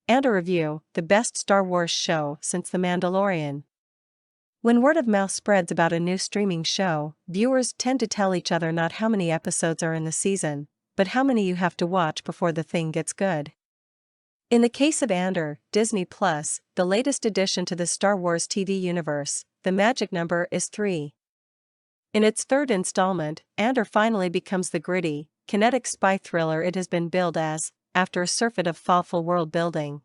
Andor Review, the best Star Wars show since The Mandalorian. When word of mouth spreads about a new streaming show, viewers tend to tell each other not how many episodes are in the season, but how many you have to watch before the thing gets good. In the case of Andor, Disney Plus, the latest addition to the Star Wars TV universe, the magic number is 3. In its third installment, Andor finally becomes the gritty, kinetic spy thriller it has been billed as, after a surfeit of thoughtful world building.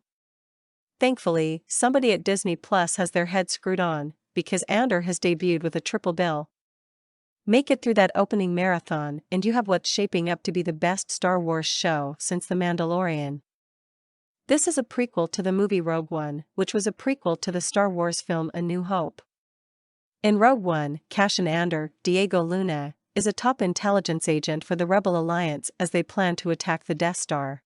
Thankfully, somebody at Disney Plus has their head screwed on, because Andor has debuted with a triple bill. Make it through that opening marathon and you have what's shaping up to be the best Star Wars show since The Mandalorian. This is a prequel to the movie Rogue One, which was a prequel to the Star Wars film A New Hope. In Rogue One, Cassian Andor, Diego Luna, is a top intelligence agent for the Rebel Alliance as they plan to attack the Death Star.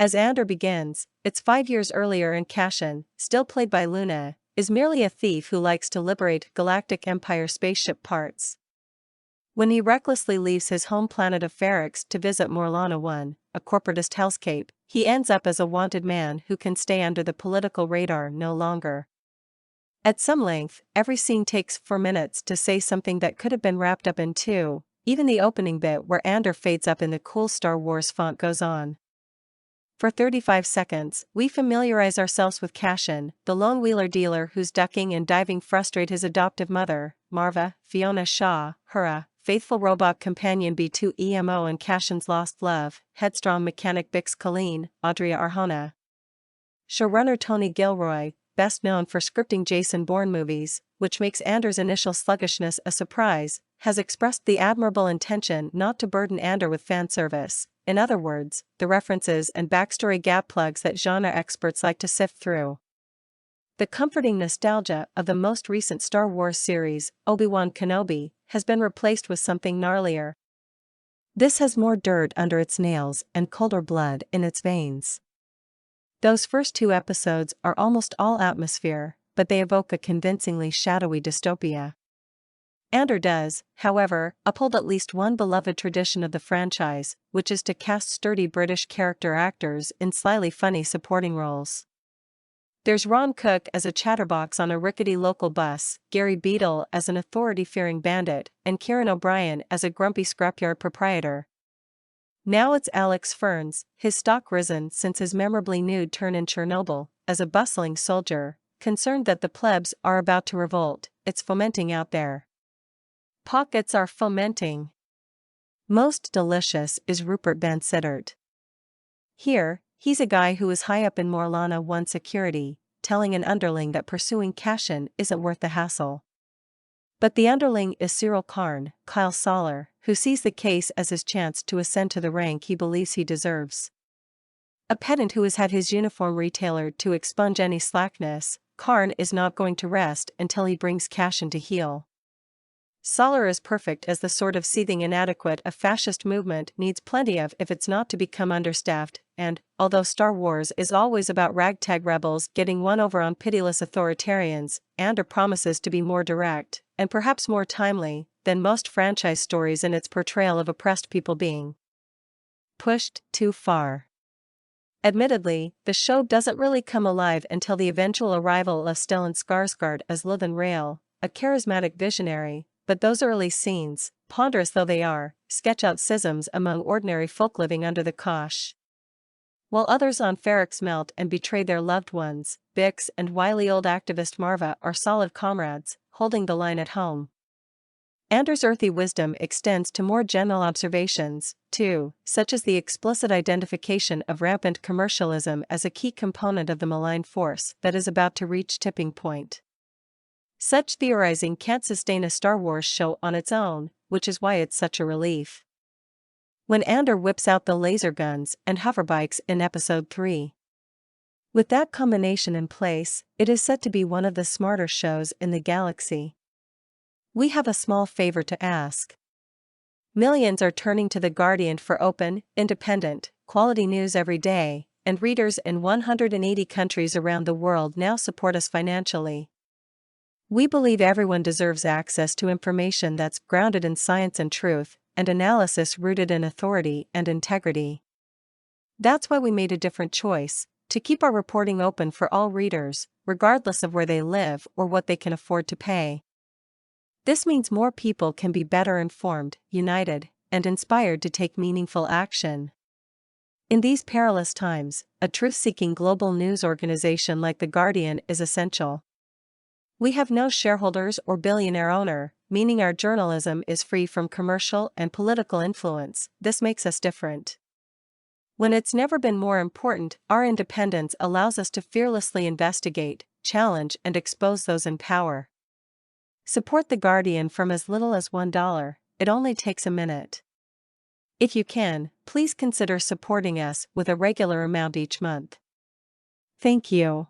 As Andor begins, it's 5 years earlier and Cassian, still played by Luna, is merely a thief who likes to liberate Galactic Empire spaceship parts. When he recklessly leaves his home planet of Ferrix to visit Morlana 1, a corporatist hellscape, he ends up as a wanted man who can stay under the political radar no longer. At some length, every scene takes 4 minutes to say something that could have been wrapped up in 2, even the opening bit where Andor fades up in the cool Star Wars font goes on. For 35 seconds, we familiarize ourselves with Cassian, the lone wheeler dealer whose ducking and diving frustrate his adoptive mother, Marva, Fiona Shaw, Hura, faithful robot companion B2EMO and Cassian's lost love, headstrong mechanic Bix Colleen, Adria Arjona. Showrunner Tony Gilroy, best known for scripting Jason Bourne movies, which makes Andor's initial sluggishness a surprise, has expressed the admirable intention not to burden Andor with fan service. In other words, the references and backstory gap plugs that genre experts like to sift through. The comforting nostalgia of the most recent Star Wars series, Obi-Wan Kenobi, has been replaced with something gnarlier. This has more dirt under its nails and colder blood in its veins. Those first 2 episodes are almost all atmosphere, but they evoke a convincingly shadowy dystopia. Andor does, however, uphold at least one beloved tradition of the franchise, which is to cast sturdy British character actors in slyly funny supporting roles. There's Ron Cook as a chatterbox on a rickety local bus, Gary Beadle as an authority-fearing bandit, and Kieran O'Brien as a grumpy scrapyard proprietor. Now it's Alex Ferns, his stock risen since his memorably nude turn in Chernobyl, as a bustling soldier, concerned that the plebs are about to revolt. It's fomenting out there. Pockets are fomenting. Most delicious is Rupert Van Sittert. Here, he's a guy who is high up in Morlana 1 security, telling an underling that pursuing Cassian isn't worth the hassle. But the underling is Cyril Karn, Kyle Soller, who sees the case as his chance to ascend to the rank he believes he deserves. A pedant who has had his uniform retailored to expunge any slackness, Karn is not going to rest until he brings Cassian to heel. Soller is perfect as the sort of seething inadequate a fascist movement needs plenty of if it's not to become understaffed, and, although Star Wars is always about ragtag rebels getting one over on pitiless authoritarians, Andor promises to be more direct, and perhaps more timely, than most franchise stories in its portrayal of oppressed people being pushed too far. Admittedly, the show doesn't really come alive until the eventual arrival of Stellan Skarsgård as Luthen Rael, a charismatic visionary, but those early scenes, ponderous though they are, sketch out schisms among ordinary folk living under the Kosh. While others on Ferrix melt and betray their loved ones, Bix and wily old activist Marva are solid comrades, holding the line at home. Andor's earthy wisdom extends to more general observations, too, such as the explicit identification of rampant commercialism as a key component of the malign force that is about to reach tipping point. Such theorizing can't sustain a Star Wars show on its own, which is why it's such a relief. When Andor whips out the laser guns and hoverbikes in Episode 3. With that combination in place, it is said to be one of the smarter shows in the galaxy. We have a small favor to ask. Millions are turning to The Guardian for open, independent, quality news every day, and readers in 180 countries around the world now support us financially. We believe everyone deserves access to information that's grounded in science and truth, and analysis rooted in authority and integrity. That's why we made a different choice. to keep our reporting open for all readers, regardless of where they live or what they can afford to pay. This means more people can be better informed, united, and inspired to take meaningful action. In these perilous times, a truth-seeking global news organization like The Guardian is essential. We have no shareholders or billionaire owner, meaning our journalism is free from commercial and political influence. This makes us different. When it's never been more important, our independence allows us to fearlessly investigate, challenge, and expose those in power. Support The Guardian from as little as $1. It only takes a minute. If you can, please consider supporting us with a regular amount each month. Thank you.